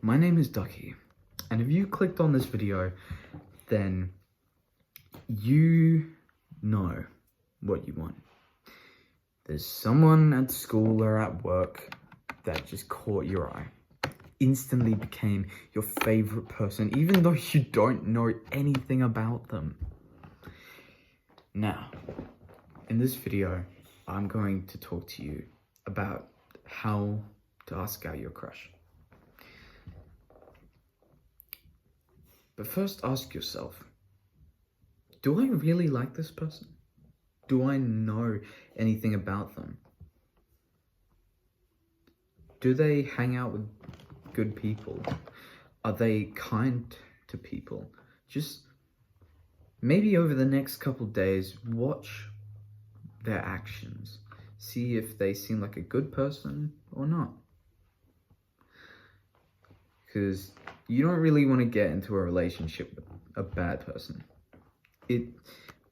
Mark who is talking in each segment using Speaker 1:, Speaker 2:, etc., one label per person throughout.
Speaker 1: My name is Ducky, and if you clicked on this video, then you know what you want. There's someone at school or at work that just caught your eye, instantly became your favorite person, even though you don't know anything about them. Now, in this video, I'm going to talk to you about how to ask out your crush. But first, ask yourself, do I really like this person? Do I know anything about them? Do they hang out with good people? Are they kind to people? Just maybe over the next couple days, watch their actions. See if they seem like a good person or not. Because you don't really want to get into a relationship with a bad person. It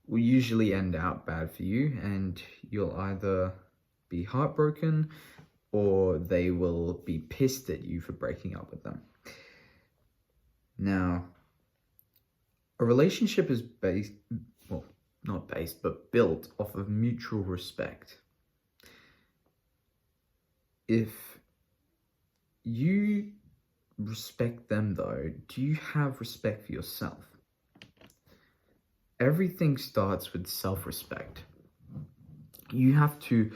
Speaker 1: will usually end out bad for you, and you'll either be heartbroken or they will be pissed at you for breaking up with them. Now, a relationship is based, well, not based, but built off of mutual respect. If you respect them though, do you have respect for yourself? Everything starts with self-respect. You have to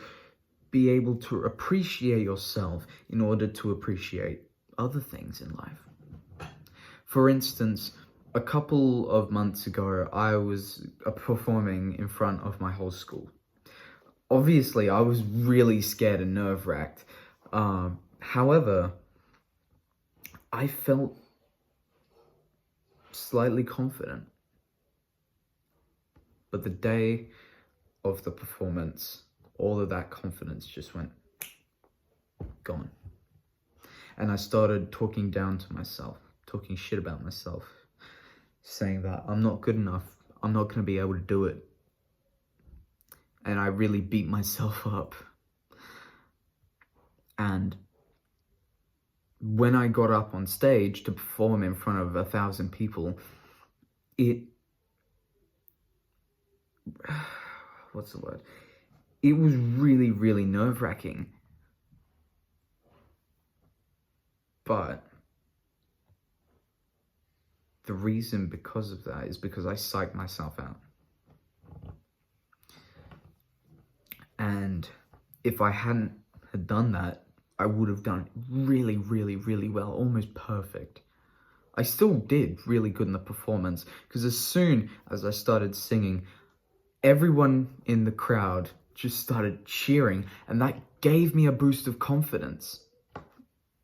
Speaker 1: be able to appreciate yourself in order to appreciate other things in life. For instance, a couple of months ago, I was performing in front of my whole school. Obviously, I was really scared and nerve-wracked. However, I felt slightly confident. But the day of the performance, all of that confidence just went gone. And I started talking down to myself, talking shit about myself, saying that I'm not good enough, I'm not going to be able to do it. And I really beat myself up. And when I got up on stage to perform in front of 1,000 people, what's the word? It was really, really nerve-wracking. But the reason because of that is because I psyched myself out. And if I hadn't had done that, I would have done really, really, really well, almost perfect. I still did really good in the performance, because as soon as I started singing, everyone in the crowd just started cheering, and that gave me a boost of confidence.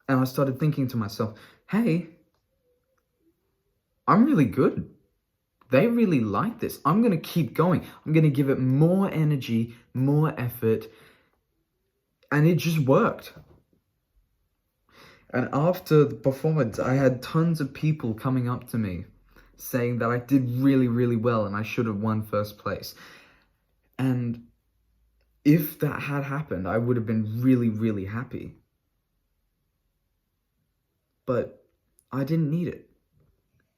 Speaker 1: And I started thinking to myself, hey, I'm really good. They really like this. I'm going to keep going. I'm going to give it more energy, more effort. And it just worked. And after the performance, I had tons of people coming up to me saying that I did really, really well and I should have won first place. And if that had happened, I would have been really, really happy. But I didn't need it,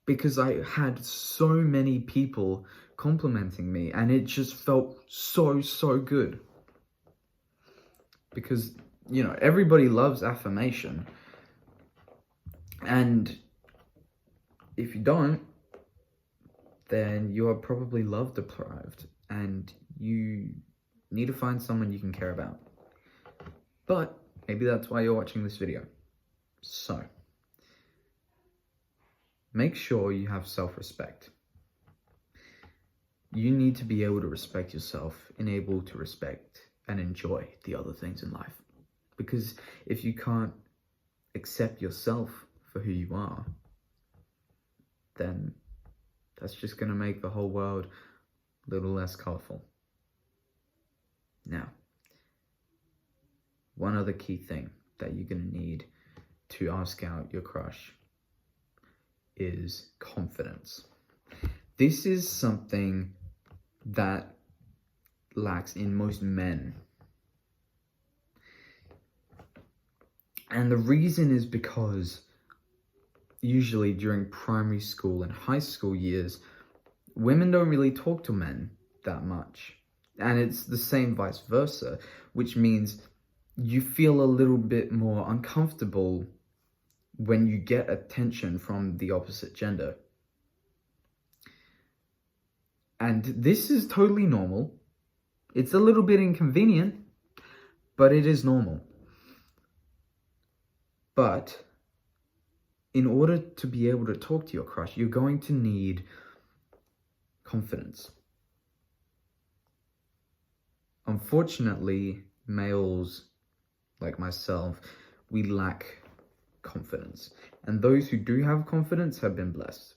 Speaker 1: because I had so many people complimenting me, and it just felt so, so good. Because, you know, everybody loves affirmation. And if you don't, then you are probably love deprived, and you need to find someone you can care about. But maybe that's why you're watching this video. So, make sure you have self-respect. You need to be able to respect yourself and able to respect and enjoy the other things in life. Because if you can't accept yourself for who you are, then that's just going to make the whole world a little less colorful. Now, one other key thing that you're going to need to ask out your crush is confidence. This is something that lacks in most men. And the reason is because usually during primary school and high school years, women don't really talk to men that much. And it's the same vice versa, which means you feel a little bit more uncomfortable when you get attention from the opposite gender. And this is totally normal. It's a little bit inconvenient, but it is normal. But in order to be able to talk to your crush, you're going to need confidence. Unfortunately, males like myself, we lack confidence. And those who do have confidence have been blessed.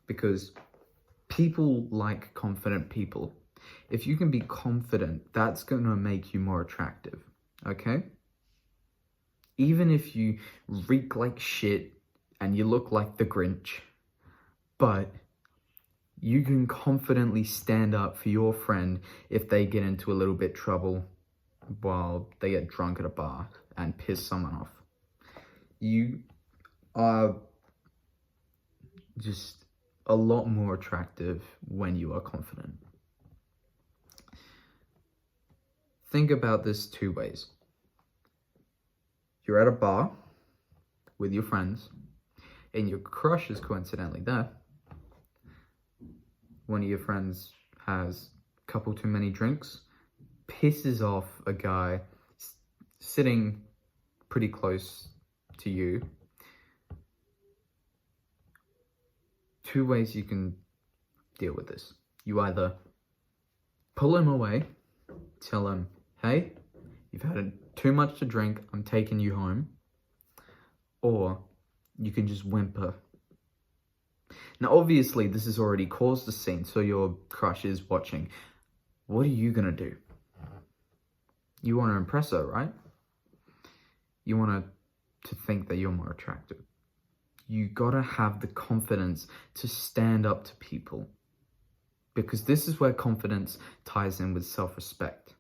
Speaker 1: Because people like confident people. If you can be confident, that's going to make you more attractive, okay? Even if you reek like shit and you look like the Grinch, but you can confidently stand up for your friend if they get into a little bit trouble while they get drunk at a bar and piss someone off. You are just a lot more attractive when you are confident. Think about this two ways. You're at a bar with your friends and your crush is coincidentally there. One of your friends has a couple too many drinks, pisses off a guy sitting pretty close to you. Two ways you can deal with this. You either pull him away, tell him, hey, you've had too much to drink, I'm taking you home. Or you can just whimper. Now, obviously, this has already caused a scene, so your crush is watching. What are you gonna do? You want to impress her, right? You want her to think that you're more attractive. You gotta have the confidence to stand up to people. Because this is where confidence ties in with self-respect.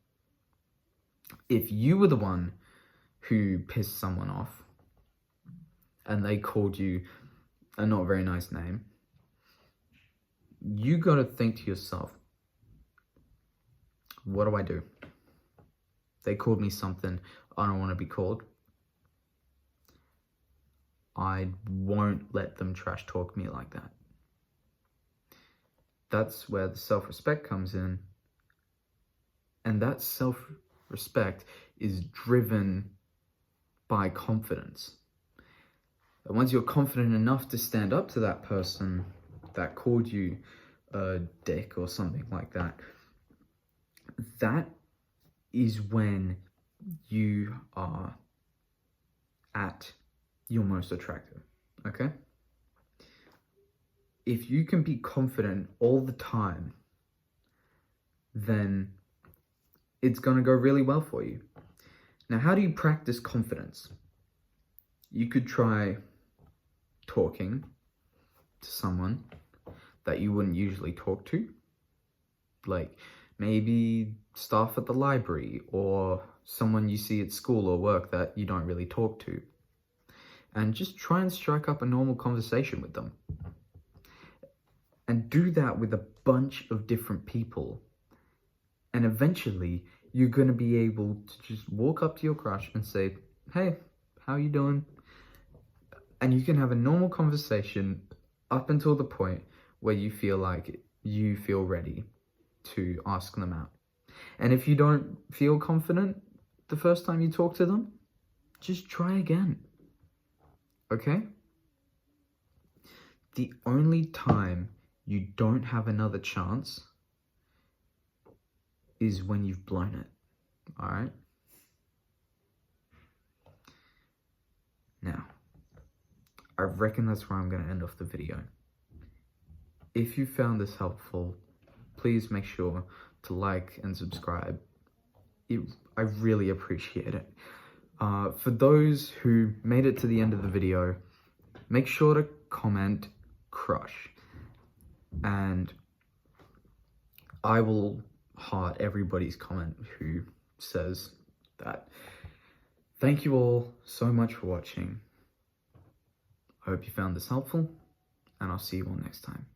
Speaker 1: If you were the one who pissed someone off and they called you a not very nice name, you gotta think to yourself, what do I do? They called me something I don't want to be called. I won't let them trash talk me like that. That's where the self-respect comes in. And that self-respect is driven by confidence. And once you're confident enough to stand up to that person that called you a dick or something like that, that is when you are at your most attractive, okay? If you can be confident all the time, then it's gonna go really well for you. Now, how do you practice confidence? You could try talking to someone that you wouldn't usually talk to, like maybe staff at the library or someone you see at school or work that you don't really talk to. And just try and strike up a normal conversation with them. And do that with a bunch of different people. And eventually, you're going to be able to just walk up to your crush and say, hey, how you doing? And you can have a normal conversation up until the point where you feel like you feel ready to ask them out. And if you don't feel confident the first time you talk to them, just try again. Okay? The only time you don't have another chance is when you've blown it. Alright? Now, I reckon that's where I'm going to end off the video. If you found this helpful, please make sure to like and subscribe. I really appreciate it. For those who made it to the end of the video, make sure to comment crush. And I will heart everybody's comment who says that. Thank you all so much for watching. I hope you found this helpful, and I'll see you all next time.